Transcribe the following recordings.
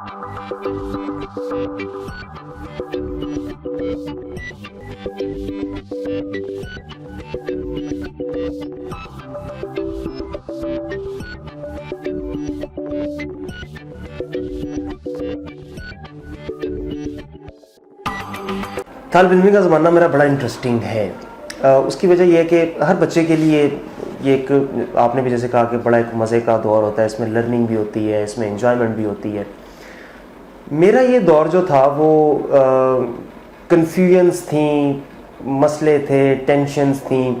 طالب علمی کا زمانہ میرا بڑا انٹرسٹنگ ہے. اس کی وجہ یہ ہے کہ ہر بچے کے لیے یہ ایک، آپ نے بھی جیسے کہا کہ بڑا ایک مزے کا دور ہوتا ہے، اس میں لرننگ بھی ہوتی ہے، اس میں انجوائمنٹ بھی ہوتی ہے. میرا یہ دور جو تھا وہ کنفیوژنس تھیں، مسئلے تھے، ٹینشنز تھیں.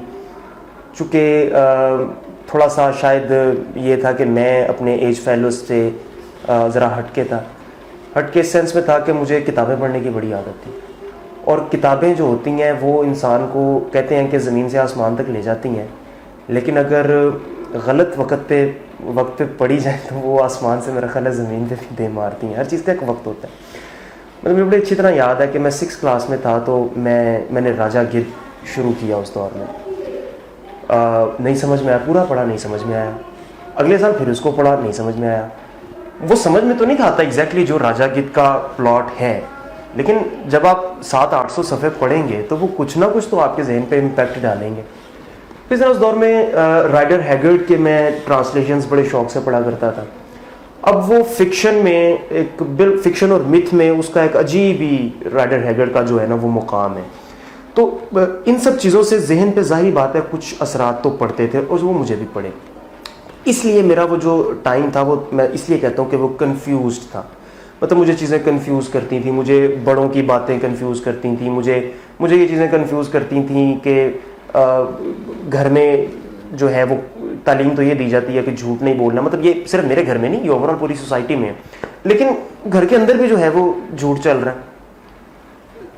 چونکہ تھوڑا سا شاید یہ تھا کہ میں اپنے ایج فیلوز سے ذرا ہٹ کے تھا. ہٹ کے اس سینس میں تھا کہ مجھے کتابیں پڑھنے کی بڑی عادت تھی، اور کتابیں جو ہوتی ہیں وہ انسان کو کہتے ہیں کہ زمین سے آسمان تک لے جاتی ہیں، لیکن اگر غلط وقت پہ پڑھی جائیں تو وہ آسمان سے میرا خیال ہے زمین پہ بھی دے مارتی ہیں. ہر چیز کا ایک وقت ہوتا ہے. مجھے بڑی اچھی طرح یاد ہے کہ میں 6 کلاس میں تھا تو میں نے راجہ گدھ شروع کیا. اس دور میں نہیں سمجھ میں آیا، پورا پڑھا نہیں سمجھ میں آیا. اگلے سال پھر اس کو پڑھا، نہیں سمجھ میں آیا. وہ سمجھ میں تو نہیں آتا ایگزیکٹلی جو راجہ گدھ کا پلاٹ ہے، لیکن جب آپ 700-800 صفحے پڑھیں گے تو وہ کچھ نہ کچھ تو آپ کے ذہن پہ امپیکٹ ڈالیں گے. پھر اس دور میں رائڈر ہیگرڈ کے میں ٹرانسلیشنز بڑے شوق سے پڑھا کرتا تھا. اب وہ فکشن میں ایک فکشن اور متھ میں اس کا ایک عجیب ہی رائڈر ہیگرڈ کا جو ہے نا وہ مقام ہے. تو ان سب چیزوں سے ذہن پہ ظاہری بات ہے کچھ اثرات تو پڑتے تھے، اور وہ مجھے بھی پڑے. اس لیے میرا وہ جو ٹائم تھا وہ میں اس لیے کہتا ہوں کہ وہ کنفیوزڈ تھا. مطلب مجھے چیزیں کنفیوز کرتی تھیں، مجھے بڑوں کی باتیں کنفیوز کرتی تھیں، مجھے یہ چیزیں کنفیوز کرتی تھیں کہ گھر میں جو ہے وہ تعلیم تو یہ دی جاتی ہے کہ جھوٹ نہیں بولنا. مطلب یہ صرف میرے گھر میں نہیں، یہ اوور آل پوری سوسائٹی میں ہے، لیکن گھر کے اندر بھی جو ہے وہ جھوٹ چل رہا ہے.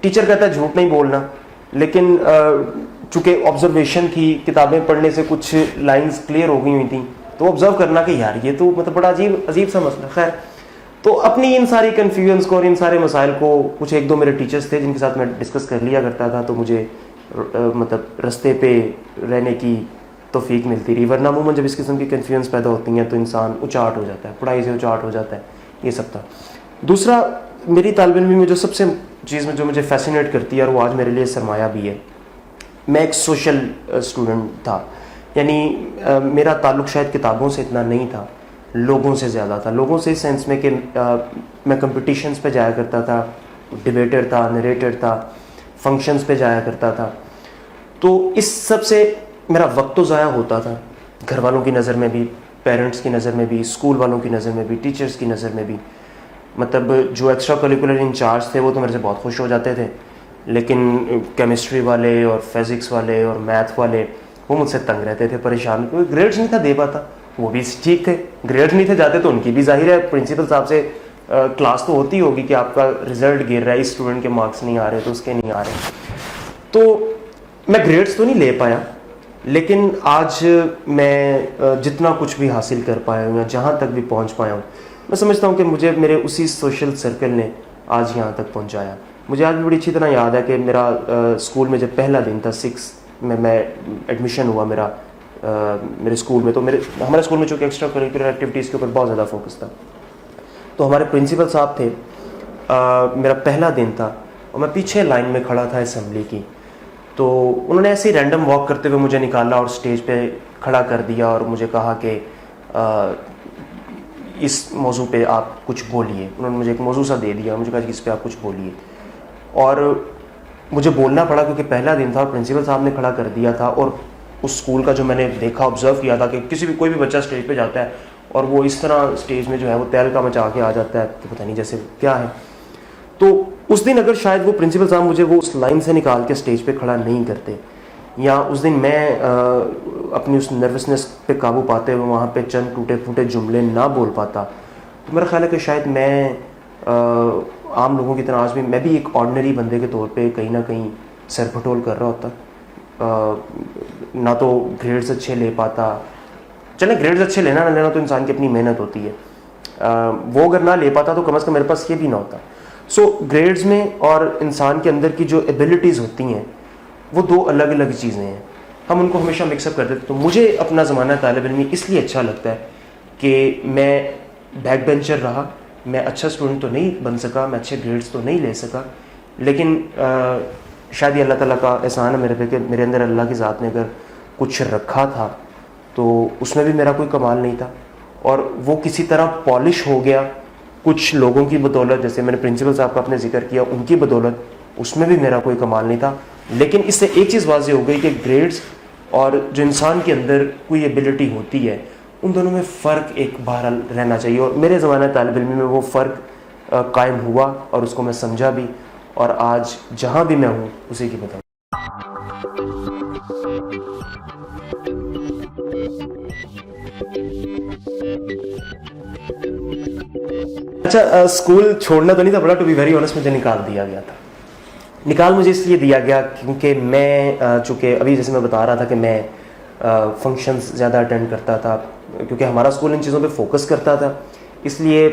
ٹیچر کہتا ہے جھوٹ نہیں بولنا، لیکن چونکہ آبزرویشن کی کتابیں پڑھنے سے کچھ لائنز کلیئر ہو گئی ہوئی تھیں تو آبزرو کرنا کہ یار یہ تو مطلب بڑا عجیب سا مسئلہ. خیر، تو اپنی ان ساری کنفیوژنس کو اور ان سارے مسائل کو کچھ 1-2 میرے ٹیچرز تھے جن کے ساتھ میں ڈسکس کر لیا کرتا تھا، تو مجھے مطلب رستے پہ رہنے کی توفیق ملتی رہی. ورنہ عموماً جب اس قسم کی کنفیوژنس پیدا ہوتی ہیں تو انسان اچاٹ ہو جاتا ہے، پڑھائی سے اچاٹ ہو جاتا ہے. یہ سب تھا. دوسرا، میری طالب علمی میں جو سب سے چیز میں جو مجھے فیسینیٹ کرتی ہے اور وہ آج میرے لیے سرمایہ بھی ہے، میں ایک سوشل اسٹوڈنٹ تھا. یعنی میرا تعلق شاید کتابوں سے اتنا نہیں تھا، لوگوں سے زیادہ تھا. لوگوں سے اس سینس میں کہ میں کمپٹیشنز پہ جایا کرتا تھا، ڈبیٹر تھا، نریٹر تھا، فنکشنز پہ جایا کرتا تھا. تو اس سب سے میرا وقت تو ضائع ہوتا تھا، گھر والوں کی نظر میں بھی، پیرنٹس کی نظر میں بھی، اسکول والوں کی نظر میں بھی، ٹیچرز کی نظر میں بھی. مطلب جو ایکسٹرا کریکولر انچارج تھے وہ تو میرے سے بہت خوش ہو جاتے تھے، لیکن کیمسٹری والے اور فزکس والے اور میتھ والے وہ مجھ سے تنگ رہتے تھے، پریشان. کوئی گریڈز نہیں تھا دے پاتا، وہ بھی ٹھیک تھے. گریڈ نہیں تھے جاتے تو ان کی بھی ظاہر ہے پرنسپل صاحب سے کلاس تو ہوتی ہوگی کہ آپ کا رزلٹ گر رہا ہے، اس اسٹوڈنٹ کے مارکس نہیں آ رہے تو اس کے نہیں آ رہے. تو میں گریڈز تو نہیں لے پایا، لیکن آج میں جتنا کچھ بھی حاصل کر پایا ہوں یا جہاں تک بھی پہنچ پایا ہوں، میں سمجھتا ہوں کہ مجھے میرے اسی سوشل سرکل نے آج یہاں تک پہنچایا. مجھے آج بھی بڑی اچھی طرح یاد ہے کہ میرا اسکول میں جب پہلا دن تھا 6 میں ایڈمیشن ہوا میرا میرے اسکول میں. تو ہمارے اسکول میں چونکہ ایکسٹرا کریکولر ایکٹیویٹیز کے اوپر بہت زیادہ فوکس تھا. تو ہمارے پرنسپل صاحب تھے، میرا پہلا دن تھا اور میں پیچھے لائن میں کھڑا تھا اسمبلی کی. تو انہوں نے ایسے ہی رینڈم واک کرتے ہوئے مجھے نکالا اور اسٹیج پہ کھڑا کر دیا اور مجھے کہا کہ اس موضوع پہ آپ کچھ بولیے. انہوں نے مجھے ایک موضوع سا دے دیا، مجھے کہا کہ اس پہ آپ کچھ بولیے. اور مجھے بولنا پڑا کیونکہ پہلا دن تھا اور پرنسپل صاحب نے کھڑا کر دیا تھا. اور اس اسکول کا جو میں نے دیکھا آبزرو کیا تھا کہ کوئی بھی بچہ اسٹیج پہ جاتا ہے اور وہ اس طرح اسٹیج میں جو ہے وہ تہلکا مچا کے آ جاتا ہے کہ پتہ نہیں جیسے کیا ہے. تو اس دن اگر شاید وہ پرنسپل صاحب مجھے وہ اس لائن سے نکال کے اسٹیج پہ کھڑا نہیں کرتے، یا اس دن میں اپنی اس نروسنس پہ قابو پاتے ہوئے وہاں پہ چند ٹوٹے پھوٹے جملے نہ بول پاتا، تو میرا خیال ہے کہ شاید میں عام لوگوں کی طرح آج بھی میں بھی ایک آرڈنری بندے کے طور پہ کہیں نہ کہیں سر پھٹول کر رہا ہوتا. نہ تو گریڈز اچھے لے پاتا. چلیں گریڈز اچھے لینا نہ لینا تو انسان کی اپنی محنت ہوتی ہے، وہ اگر نہ لے پاتا تو کم از کم میرے پاس یہ بھی نہ ہوتا. سو گریڈز میں اور انسان کے اندر کی جو ایبلٹیز ہوتی ہیں وہ 2 الگ الگ چیزیں ہیں. ہم ان کو ہمیشہ مکس اپ کر دیتے. تو مجھے اپنا زمانہ طالب علمی اس لیے اچھا لگتا ہے کہ میں بیک بینچر رہا، میں اچھا اسٹوڈنٹ تو نہیں بن سکا, میں اچھے گریڈس تو نہیں لے سکا, لیکن شاید یہ اللہ تعالیٰ کا احسان ہے میرے پہ کہ میرے اندر اللہ کی ذات نے اگر کچھ رکھا تھا تو اس میں بھی میرا کوئی کمال نہیں تھا, اور وہ کسی طرح پالش ہو گیا کچھ لوگوں کی بدولت, جیسے میں نے پرنسپل صاحب کا اپنے ذکر کیا, ان کی بدولت, اس میں بھی میرا کوئی کمال نہیں تھا. لیکن اس سے ایک چیز واضح ہو گئی کہ گریڈز اور جو انسان کے اندر کوئی ایبلٹی ہوتی ہے ان دونوں میں فرق ایک بہرحال رہنا چاہیے, اور میرے زمانہ طالب علمی میں وہ فرق قائم ہوا اور اس کو میں سمجھا بھی, اور آج جہاں بھی میں ہوں اسی کی بدولت. اچھا, اسکول چھوڑنا تو نہیں تھا پڑا, ٹو بی ویری آنیسٹ مجھے نکال دیا گیا تھا. نکال مجھے اس لیے دیا گیا کیونکہ میں چونکہ ابھی جیسے میں بتا رہا تھا کہ میں فنکشنز زیادہ اٹینڈ کرتا تھا, کیونکہ ہمارا اسکول ان چیزوں پہ فوکس کرتا تھا, اس لیے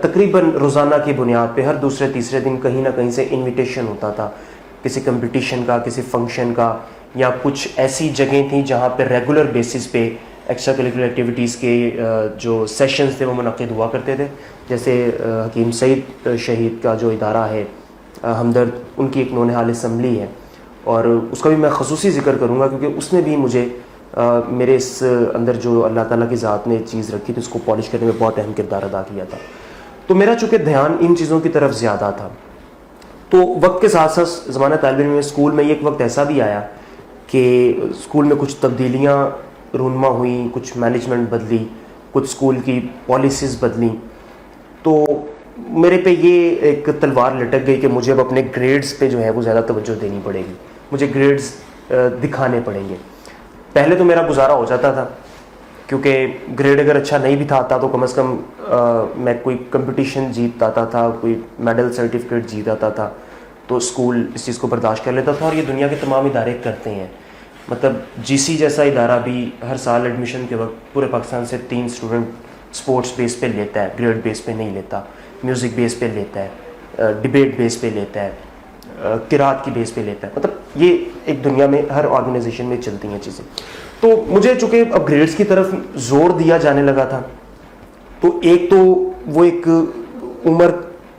تقریباً روزانہ کی بنیاد پہ ہر دوسرے تیسرے دن کہیں نہ کہیں سے انویٹیشن ہوتا تھا, کسی کمپٹیشن کا, کسی فنکشن کا, یا کچھ ایسی جگہیں تھیں جہاں پہ ریگولر بیسس پہ ایکسٹرا کریکولر ایکٹیویٹیز کے جو سیشنز تھے وہ منعقد ہوا کرتے تھے. جیسے حکیم سعید شہید کا جو ادارہ ہے ہمدرد, ان کی ایک نونہال اسمبلی ہے, اور اس کا بھی میں خصوصی ذکر کروں گا کیونکہ اس نے بھی مجھے میرے اس اندر جو اللہ تعالیٰ کی ذات نے چیز رکھی تھی اس کو پالش کرنے میں بہت اہم کردار ادا کیا تھا. تو میرا چونکہ دھیان ان چیزوں کی طرف زیادہ تھا, تو وقت کے ساتھ ساتھ زمانہ طالب علم میں اسکول میں ایک وقت ایسا بھی آیا کہ اسکول میں کچھ تبدیلیاں رونما ہوئیں, کچھ مینجمنٹ بدلی, کچھ اسکول کی پالیسیز بدلیں, تو میرے پہ یہ ایک تلوار لٹک گئی کہ مجھے اب اپنے گریڈز پہ جو ہے وہ زیادہ توجہ دینی پڑے گی, مجھے گریڈز دکھانے پڑیں گے. پہلے تو میرا گزارا ہو جاتا تھا کیونکہ گریڈ اگر اچھا نہیں بھی تھا آتا تو کم از کم میں کوئی کمپٹیشن جیت آتا تھا, کوئی میڈل سرٹیفکیٹ جیت آتا تھا, تو اسکول اس چیز کو برداشت کر لیتا تھا. اور یہ دنیا کے تمام ادارے کرتے ہیں, مطلب جی سی جیسا ادارہ بھی ہر سال ایڈمیشن کے وقت پورے پاکستان سے 3 اسٹوڈنٹ اسپورٹس بیس پہ لیتا ہے, گریڈ بیس پہ نہیں لیتا, میوزک بیس پہ لیتا ہے, ڈبیٹ بیس پہ لیتا ہے, قرات کی بیس پہ لیتا ہے. مطلب یہ ایک دنیا میں ہر آرگنائزیشن میں چلتی ہیں چیزیں. تو مجھے چونکہ اب گریڈز کی طرف زور دیا جانے لگا تھا, تو ایک تو وہ ایک عمر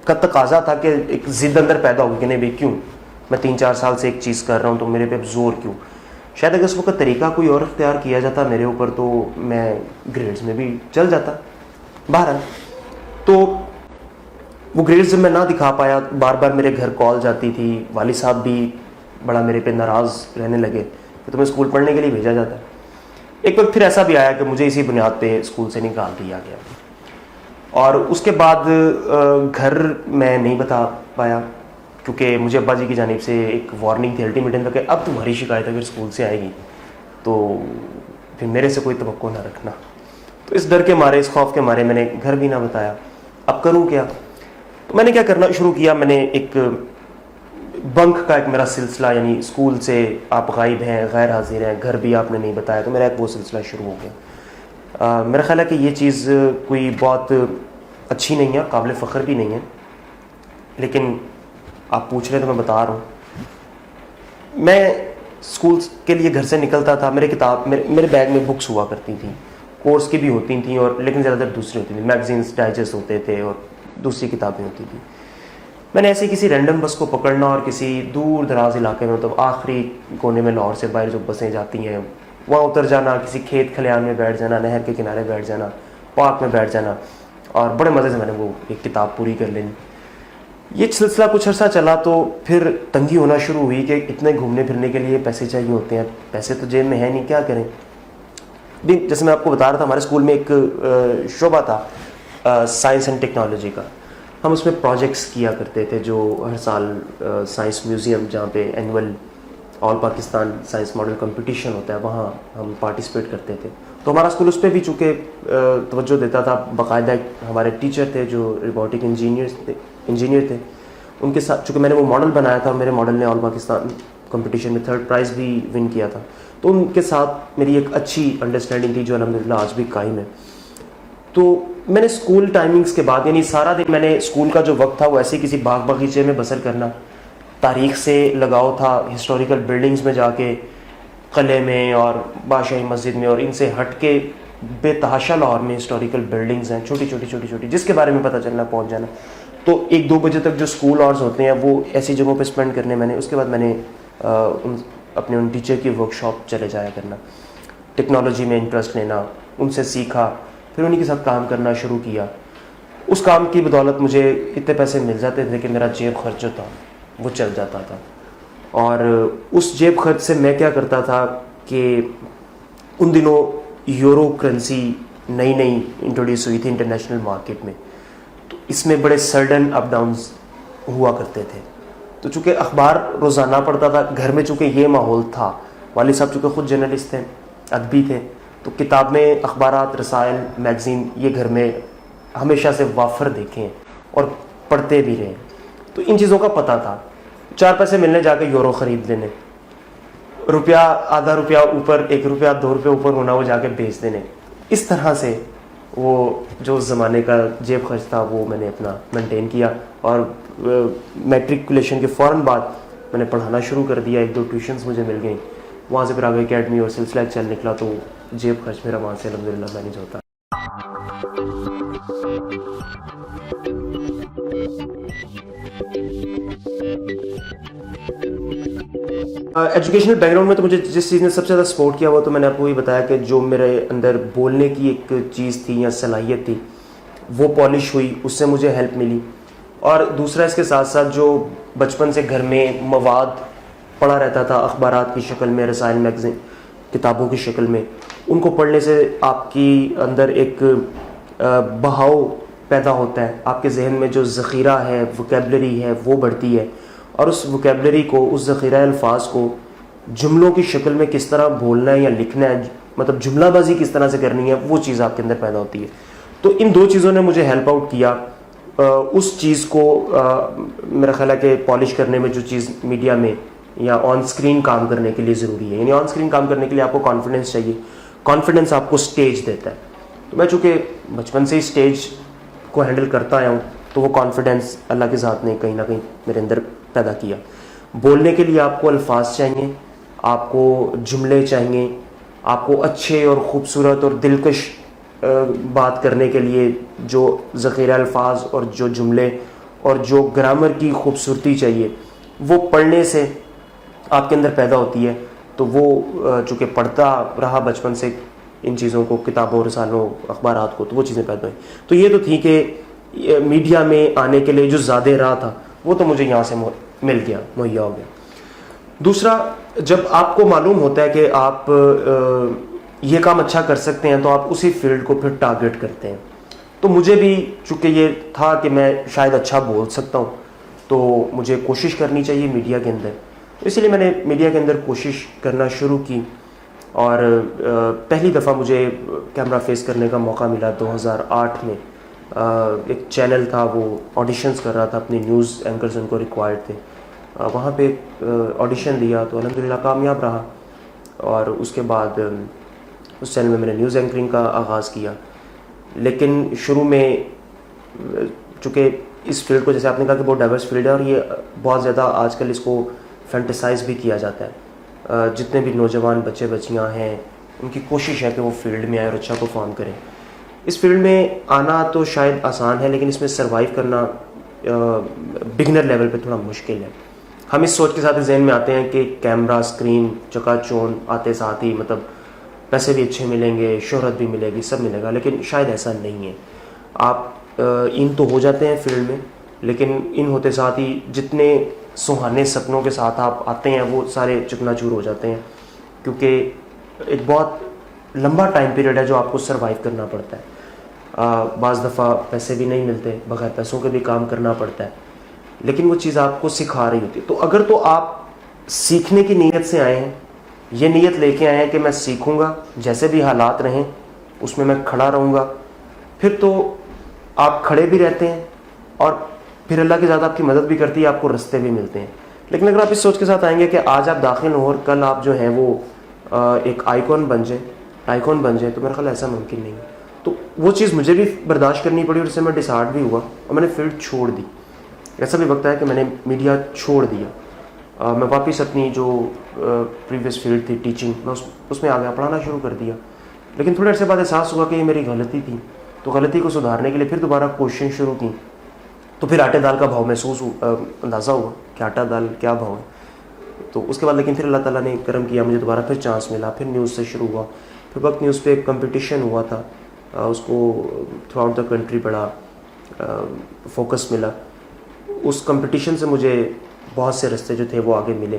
کا تقاضا تھا کہ ایک ضد اندر پیدا ہوگی کہ نہیں بھائی کیوں میں 3-4 سال سے ایک چیز کر رہا ہوں تو میرے پہ اب زور کیوں. شاید اگر اس وقت طریقہ کوئی اور اختیار کیا جاتا میرے اوپر تو میں گریڈز میں بھی چل جاتا. بہرحال تو وہ گریڈز میں نہ دکھا پایا, بار بار میرے گھر کال جاتی تھی, والد صاحب بھی بڑا میرے پہ ناراض رہنے لگے کہ تمہیں اسکول پڑھنے کے لیے بھیجا جاتا ہے. ایک وقت پھر ایسا بھی آیا کہ مجھے اسی بنیاد پہ اسکول سے نکال دیا گیا, اور اس کے بعد گھر میں نہیں بتا پایا کیونکہ مجھے ابا جی کی جانب سے ایک وارننگ تھی الٹیمیٹم تھا کہ اب تمہاری شکایت اگر اسکول سے آئے گی تو پھر میرے سے کوئی توقع نہ رکھنا. تو اس ڈر کے مارے, اس خوف کے مارے میں نے گھر بھی نہ بتایا. اب کروں کیا؟ تو میں نے کیا کرنا شروع کیا, میں نے ایک بنک کا ایک میرا سلسلہ, یعنی اسکول سے آپ غائب ہیں, غیر حاضر ہیں, گھر بھی آپ نے نہیں بتایا, تو میرا ایک وہ سلسلہ شروع ہو گیا. میرا خیال ہے کہ یہ چیز کوئی بہت اچھی نہیں ہے, قابل فخر بھی نہیں ہے, لیکن آپ پوچھ رہے تو میں بتا رہا ہوں. میں اسکول کے لیے گھر سے نکلتا تھا, میرے بیگ میں بکس ہوا کرتی تھیں, کورس کی بھی ہوتی تھیں, اور لیکن زیادہ تر دوسری ہوتی تھیں, میگزینس ڈائجسٹ ہوتے تھے اور دوسری کتابیں ہوتی تھیں. میں نے ایسے کسی رینڈم بس کو پکڑنا اور کسی دور دراز علاقے میں, مطلب آخری کونے میں لاہور سے باہر جو بسیں جاتی ہیں وہاں اتر جانا, کسی کھیت کھلیان میں بیٹھ جانا, نہر کے کنارے بیٹھ جانا, پارک میں بیٹھ جانا, اور بڑے مزے سے میں نے وہ ایک کتاب پوری کر لینی. یہ سلسلہ کچھ عرصہ چلا تو پھر تنگی ہونا شروع ہوئی کہ اتنے گھومنے پھرنے کے لیے پیسے چاہیے ہوتے ہیں, پیسے تو جیب میں ہے نہیں, کیا کریں. جیسے میں آپ کو بتا رہا تھا ہمارے اسکول میں ایک شعبہ تھا سائنس اینڈ ٹیکنالوجی کا, ہم اس میں پروجیکٹس کیا کرتے تھے جو ہر سال سائنس میوزیم جہاں پہ اینول آل پاکستان سائنس ماڈل کمپٹیشن ہوتا ہے وہاں ہم پارٹیسپیٹ کرتے تھے. تو ہمارا اسکول اس پہ بھی چونکہ توجہ دیتا تھا, باقاعدہ ہمارے ٹیچر تھے جو روبوٹک انجینئر تھے, ان کے ساتھ چونکہ میں نے وہ ماڈل بنایا تھا, میرے ماڈل نے آل پاکستان کمپٹیشن میں 3rd پرائز بھی ون کیا تھا, تو ان کے ساتھ میری ایک اچھی انڈرسٹینڈنگ تھی جو الحمدللہ آج بھی قائم ہے. تو میں نے اسکول ٹائمنگس کے بعد, یعنی سارا دن میں نے اسکول کا جو وقت تھا وہ ایسے کسی باغ باغیچے میں بسر کرنا, تاریخ سے لگاؤ تھا, ہسٹوریکل بلڈنگز میں جا کے, قلعے میں اور بادشاہی مسجد میں, اور ان سے ہٹ کے بے تحاشا لاہور میں ہسٹوریکل بلڈنگز ہیں چھوٹی چھوٹی جس کے بارے میں پتہ چلنا پہنچ جانا. تو 1-2 بجے تک جو اسکول آورز ہوتے ہیں وہ ایسی جگہوں پہ اسپینڈ کرنے میں نے. اس کے بعد میں نے اپنے ان ٹیچر کی ورک شاپ چلے جایا کرنا, ٹیکنالوجی میں انٹرسٹ لینا, ان سے سیکھا, پھر انہیں کے ساتھ کام کرنا شروع کیا. اس کام کی بدولت مجھے اتنے پیسے مل جاتے تھے کہ میرا جیب خرچ جو تھا وہ چل جاتا تھا. اور اس جیب خرچ سے میں کیا کرتا تھا کہ ان دنوں یورو کرنسی نئی انٹروڈیوس ہوئی تھی انٹرنیشنل مارکیٹ میں, تو اس میں بڑے سڈن اپ ڈاؤنز ہوا کرتے تھے. تو چونکہ اخبار روزانہ پڑھتا تھا گھر میں, چونکہ یہ ماحول تھا, والد صاحب چونکہ خود جرنلسٹ تھے, ادبی تھے, تو کتابیں, اخبارات, رسائل, میگزین یہ گھر میں ہمیشہ سے وافر دیکھے ہیں اور پڑھتے بھی رہے. تو ان چیزوں کا پتہ تھا. 4 پیسے ملنے جا کے یورو خرید لینے, روپیہ آدھا روپیہ اوپر, 1 روپیہ 2 روپے اوپر ہونا وہ جا کے بیچ دینے. اس طرح سے وہ جو اس زمانے کا جیب خرچ تھا وہ میں نے اپنا مینٹین کیا. اور میٹریکولیشن کے فوراً بعد میں نے پڑھانا شروع کر دیا. 1-2 ٹیوشنز مجھے مل گئیں, وہاں سے پھر آگے اکیڈمی اور سلسلہ چل نکلا, تو جیب خرچ میرا وہاں سے الحمدللہ مینیج ہوتا. ایجوکیشنل بیک گراؤنڈ میں تو مجھے جس چیز نے سب سے زیادہ سپورٹ کیا وہ تو میں نے آپ کو یہ بتایا کہ جو میرے اندر بولنے کی ایک چیز تھی یا صلاحیت تھی وہ پالش ہوئی, اس سے مجھے ہیلپ ملی. اور دوسرا اس کے ساتھ ساتھ جو بچپن سے گھر میں مواد پڑھا رہتا تھا اخبارات کی شکل میں, رسائل, میگزین, کتابوں کی شکل میں, ان کو پڑھنے سے آپ کی اندر ایک بہاؤ پیدا ہوتا ہے. آپ کے ذہن میں جو ذخیرہ ہے, ووکیبلری ہے, وہ بڑھتی ہے. اور اس ووکیبلری کو, اس ذخیرہ الفاظ کو جملوں کی شکل میں کس طرح بولنا ہے یا لکھنا ہے, مطلب جملہ بازی کس طرح سے کرنی ہے, وہ چیز آپ کے اندر پیدا ہوتی ہے. تو ان 2 چیزوں نے مجھے ہیلپ آؤٹ کیا. اس چیز کو میرا خیال ہے کہ پالش کرنے میں جو چیز میڈیا میں یا آن اسکرین کام کرنے کے لیے ضروری ہے, یعنی آن اسکرین کام کرنے کے لیے آپ کو کانفیڈنس چاہیے. کانفیڈنس آپ کو اسٹیج دیتا ہے. تو میں چونکہ بچپن سے ہی اسٹیج کو ہینڈل کرتا آیا ہوں, تو وہ کانفیڈنس اللہ کے ذات نے کہیں نہ کہیں میرے اندر پیدا کیا. بولنے کے لیے آپ کو الفاظ چاہیے, آپ کو جملے چاہیے, آپ کو اچھے اور خوبصورت اور دلکش بات کرنے کے لیے جو ذخیرہ الفاظ اور جو جملے اور جو گرامر کی خوبصورتی چاہیے, وہ پڑھنے سے آپ کے اندر پیدا ہوتی ہے. تو وہ چونکہ پڑھتا رہا بچپن سے ان چیزوں کو, کتابوں, رسالوں, اخبارات کو, تو وہ چیزیں پیدا ہوئیں. تو یہ تو تھی کہ میڈیا میں آنے کے لیے جو زیادہ راہ تھا وہ تو مجھے یہاں سے مل گیا, مہیا ہو گیا. دوسرا, جب آپ کو معلوم ہوتا ہے کہ آپ یہ کام اچھا کر سکتے ہیں تو آپ اسی فیلڈ کو پھر ٹارگٹ کرتے ہیں. تو مجھے بھی چونکہ یہ تھا کہ میں شاید اچھا بول سکتا ہوں تو مجھے کوشش کرنی چاہیے میڈیا کے اندر, اس لیے میں نے میڈیا کے اندر کوشش کرنا شروع کی. اور پہلی دفعہ مجھے کیمرہ فیس کرنے کا موقع ملا 2008 میں. ایک چینل تھا, وہ آڈیشنز کر رہا تھا, اپنے نیوز اینکرز ان کو ریکوائرڈ تھے, وہاں پہ آڈیشن دیا تو الحمدللہ کامیاب رہا. اور اس کے بعد اس چینل میں میں نے نیوز اینکرنگ کا آغاز کیا. لیکن شروع میں چونکہ اس فیلڈ کو, جیسے آپ نے کہا کہ بہت ڈائیورس فیلڈ ہے اور یہ بہت زیادہ آج کل اس کو فینٹیسائز بھی کیا جاتا ہے. جتنے بھی نوجوان بچے بچیاں ہیں ان کی کوشش ہے کہ وہ فیلڈ میں آئے اور اچھا پرفارم کریں. اس فیلڈ میں آنا تو شاید آسان ہے, لیکن اس میں سروائیو کرنا بگنر لیول پہ تھوڑا مشکل ہے. ہم اس سوچ کے ساتھ ذہن میں آتے ہیں کہ کیمرہ, اسکرین, چکا چون آتے ساتھ ہی مطلب پیسے بھی اچھے ملیں گے, شہرت بھی ملے گی, سب ملے گا, لیکن شاید ایسا نہیں ہے. آپ ان تو ہو جاتے ہیں فیلڈ میں, لیکن ان ہوتے ساتھ ہی جتنے سہانے سپنوں کے ساتھ آپ آتے ہیں وہ سارے چکنا چور ہو جاتے ہیں, کیونکہ ایک بہت لمبا ٹائم پیریڈ ہے جو آپ کو سروائیو کرنا پڑتا ہے. بعض دفعہ پیسے بھی نہیں ملتے, بغیر پیسوں کے بھی کام کرنا پڑتا ہے, لیکن وہ چیز آپ کو سکھا رہی ہوتی ہے. تو اگر تو آپ سیکھنے کی نیت سے آئے ہیں, یہ نیت لے کے آئے ہیں کہ میں سیکھوں گا, جیسے بھی حالات رہیں اس میں کھڑا رہوں گا, پھر تو آپ کھڑے بھی رہتے ہیں اور پھر اللہ کی ذات آپ کی مدد بھی کرتی ہے, آپ کو رستے بھی ملتے ہیں. لیکن اگر آپ اس سوچ کے ساتھ آئیں گے کہ آج آپ داخل ہوں اور کل آپ جو ہیں وہ ایک آئیکن بن جائیں, تو میرا خیال ایسا ممکن نہیں ہے. تو وہ چیز مجھے بھی برداشت کرنی پڑی اور اس سے میں ڈسہارٹ بھی ہوا اور میں نے فیلڈ چھوڑ دی. ایسا بھی وقت ہے کہ میں نے میڈیا چھوڑ دیا, میں واپس اپنی جو پریویس فیلڈ تھی ٹیچنگ, میں اس میں آ گیا, پڑھانا شروع کر دیا. لیکن تھوڑے عرصے بعد احساس ہوا کہ یہ میری غلطی تھی. تو غلطی کو سدھارنے کے لیے پھر دوبارہ کوششیں شروع کی. تو پھر آٹے دال کا بھاؤ اندازہ ہوا کہ آٹا دال کیا بھاؤ ہے. تو اس کے بعد لیکن پھر اللہ تعالیٰ نے کرم کیا, مجھے دوبارہ پھر چانس ملا, پھر نیوز سے شروع ہوا. پھر وقت نیوز پہ ایک کمپٹیشن ہوا تھا, اس کو تھرو آؤٹ دا کنٹری بڑا فوکس ملا. اس کمپٹیشن سے مجھے بہت سے رستے جو تھے وہ آگے ملے,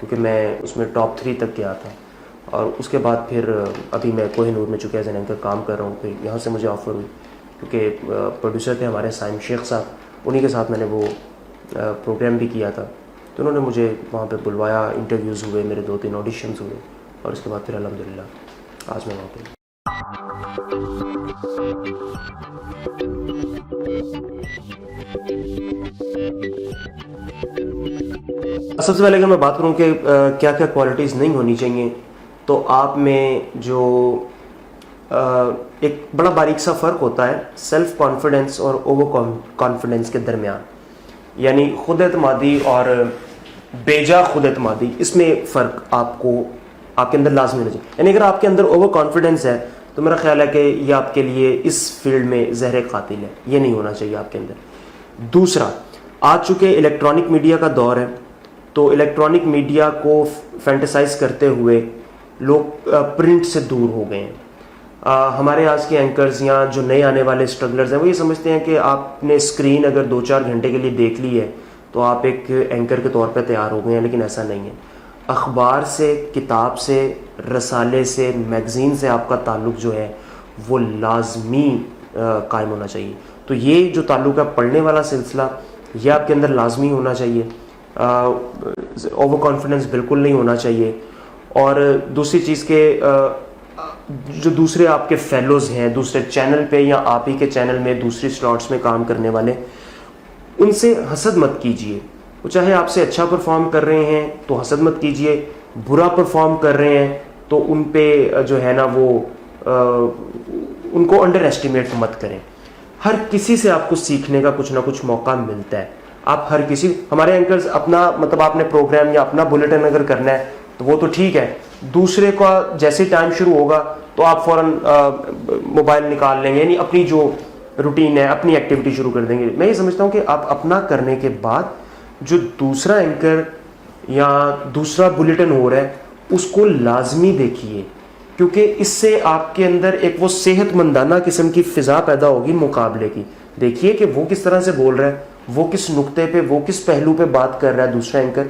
کیونکہ میں اس میں ٹاپ 3 تک گیا تھا. اور اس کے بعد پھر ابھی میں کوہ نور میں چونکہ ایز این اینکر کام کر رہا ہوں. پھر یہاں سے مجھے آفر ہوئی, کیونکہ پروڈیوسر تھے ہمارے سائم شیخ صاحب, انہی کے ساتھ میں نے وہ پروگرام بھی کیا تھا. تو انہوں نے مجھے وہاں پہ بلوایا, انٹرویوز ہوئے, میرے 2-3 آڈیشنز ہوئے, اور اس کے بعد پھر الحمدللہ آج میں وہاں پہ. سب سے پہلے اگر میں بات کروں کہ کیا کیا کوالٹیز نہیں ہونی چاہیے, تو آپ میں جو ایک بڑا باریک سا فرق ہوتا ہے سیلف کانفیڈنس اور اوور کانفیڈنس کے درمیان, یعنی خود اعتمادی اور بیجا خود اعتمادی, اس میں فرق آپ کے اندر لازمی ہونا چاہیے. یعنی اگر آپ کے اندر اوور کانفیڈنس ہے تو میرا خیال ہے کہ یہ آپ کے لیے اس فیلڈ میں زہر قاتل ہے, یہ نہیں ہونا چاہیے آپ کے اندر. دوسرا, آج چونکہ الیکٹرانک میڈیا کا دور ہے, تو الیکٹرانک میڈیا کو فینٹیسائز کرتے ہوئے لوگ پرنٹ سے دور ہو گئے ہیں. ہمارے آج کے اینکرز یا جو نئے آنے والے اسٹرگلرز ہیں وہ یہ سمجھتے ہیں کہ آپ نے اسکرین اگر 2-4 گھنٹے کے لیے دیکھ لی ہے تو آپ ایک اینکر کے طور پہ تیار ہو گئے ہیں, لیکن ایسا نہیں ہے. اخبار سے, کتاب سے, رسالے سے, میگزین سے آپ کا تعلق جو ہے وہ لازمی قائم ہونا چاہیے. تو یہ جو تعلق ہے پڑھنے والا سلسلہ, یہ آپ کے اندر لازمی ہونا چاہیے. اوور کانفیڈنس بالکل نہیں ہونا چاہیے. اور دوسری چیز کہ جو دوسرے آپ کے فیلوز ہیں دوسرے چینل پہ یا آپ ہی کے چینل میں دوسری سلاٹس میں کام کرنے والے, ان سے حسد مت کیجیے. وہ چاہے آپ سے اچھا پرفارم کر رہے ہیں تو حسد مت کیجیے, برا پرفارم کر رہے ہیں تو ان پہ جو ہے نا وہ ان کو انڈر ایسٹیمیٹ مت کریں. ہر کسی سے آپ کو سیکھنے کا کچھ نہ کچھ موقع ملتا ہے. آپ ہر کسی, ہمارے اینکرز اپنا مطلب آپ نے پروگرام یا اپنا بلیٹن اگر کرنا ہے تو وہ تو ٹھیک ہے, دوسرے کا جیسے ٹائم شروع ہوگا تو آپ فوراً موبائل نکال لیں گے, یعنی اپنی جو روٹین ہے اپنی ایکٹیویٹی شروع کر دیں گے. میں یہ سمجھتا ہوں کہ آپ اپنا کرنے کے بعد جو دوسرا اینکر یا دوسرا بلیٹن ہو رہا ہے اس کو لازمی دیکھیے, کیونکہ اس سے آپ کے اندر ایک وہ صحت مندانہ قسم کی فضا پیدا ہوگی مقابلے کی. دیکھیے کہ وہ کس طرح سے بول رہا ہے, وہ کس نقطے پہ, وہ کس پہلو پہ بات کر رہا ہے دوسرا اینکر.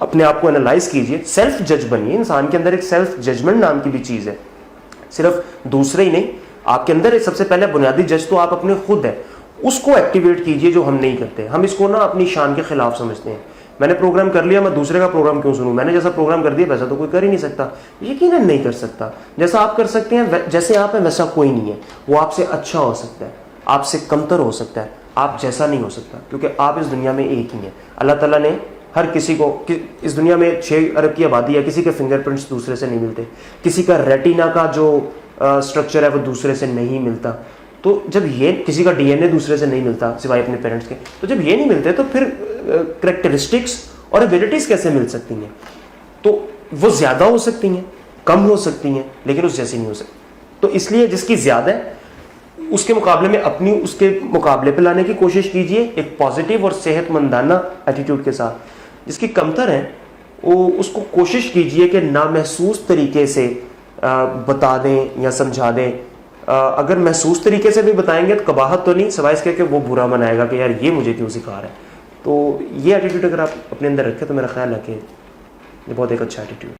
اپنے آپ کو انالائز کیجئے, سیلف جج بنیے. انسان کے اندر ایک سیلف ججمنٹ نام کی بھی چیز ہے, صرف دوسرے ہی نہیں, آپ کے اندر سب سے پہلے بنیادی جج تو آپ اپنے خود ہے, اس کو ایکٹیویٹ کیجئے جو ہم نہیں کرتے. ہم اس کو نا اپنی شان کے خلاف سمجھتے ہیں. میں نے پروگرام کر لیا, میں دوسرے کا پروگرام کیوں سنوں, میں نے جیسا پروگرام کر دیا ویسا تو کوئی کر ہی نہیں سکتا. یقیناً نہیں کر سکتا. جیسا آپ کر سکتے ہیں, جیسے آپ ہیں ویسا کوئی نہیں ہے. وہ آپ سے اچھا ہو سکتا ہے, آپ سے کمتر ہو سکتا ہے, آپ جیسا نہیں ہو سکتا, کیونکہ آپ اس دنیا میں ایک ہی ہیں. اللہ تعالیٰ نے ہر کسی کو, اس دنیا میں 6 ارب کی آبادی ہے, کسی کے فنگر پرنٹس دوسرے سے نہیں ملتے, کسی کا ریٹینا کا جو اسٹرکچر ہے وہ دوسرے سے نہیں ملتا. تو جب یہ کسی کا ڈی این اے دوسرے سے نہیں ملتا سوائے اپنے پیرنٹس کے, تو جب یہ نہیں ملتے تو پھر کریکٹرسٹکس اور ایبلٹیز کیسے مل سکتی ہیں؟ تو وہ زیادہ ہو سکتی ہیں, کم ہو سکتی ہیں, لیکن اس جیسی نہیں ہو سکتی. تو اس لیے جس کی زیادہ ہے اس کے مقابلے میں اپنی اس کے مقابلے پہ لانے کی کوشش کیجئے ایک پازیٹیو اور صحت مندانہ ایٹیٹیوڈ کے ساتھ. جس کی کمتر ہے وہ اس کو کوشش کیجئے کہ نامحسوس طریقے سے بتا دیں یا سمجھا دیں. اگر محسوس طریقے سے بھی بتائیں گے تو قباحت تو نہیں, سوائے اس کے کہ وہ برا منائے گا کہ یار یہ مجھے کیوں سکھا رہا ہے. تو یہ ایٹیٹیوڈ اگر آپ اپنے اندر رکھیں تو میرا خیال ہے کہ یہ بہت ایک اچھا ایٹیٹیوڈ.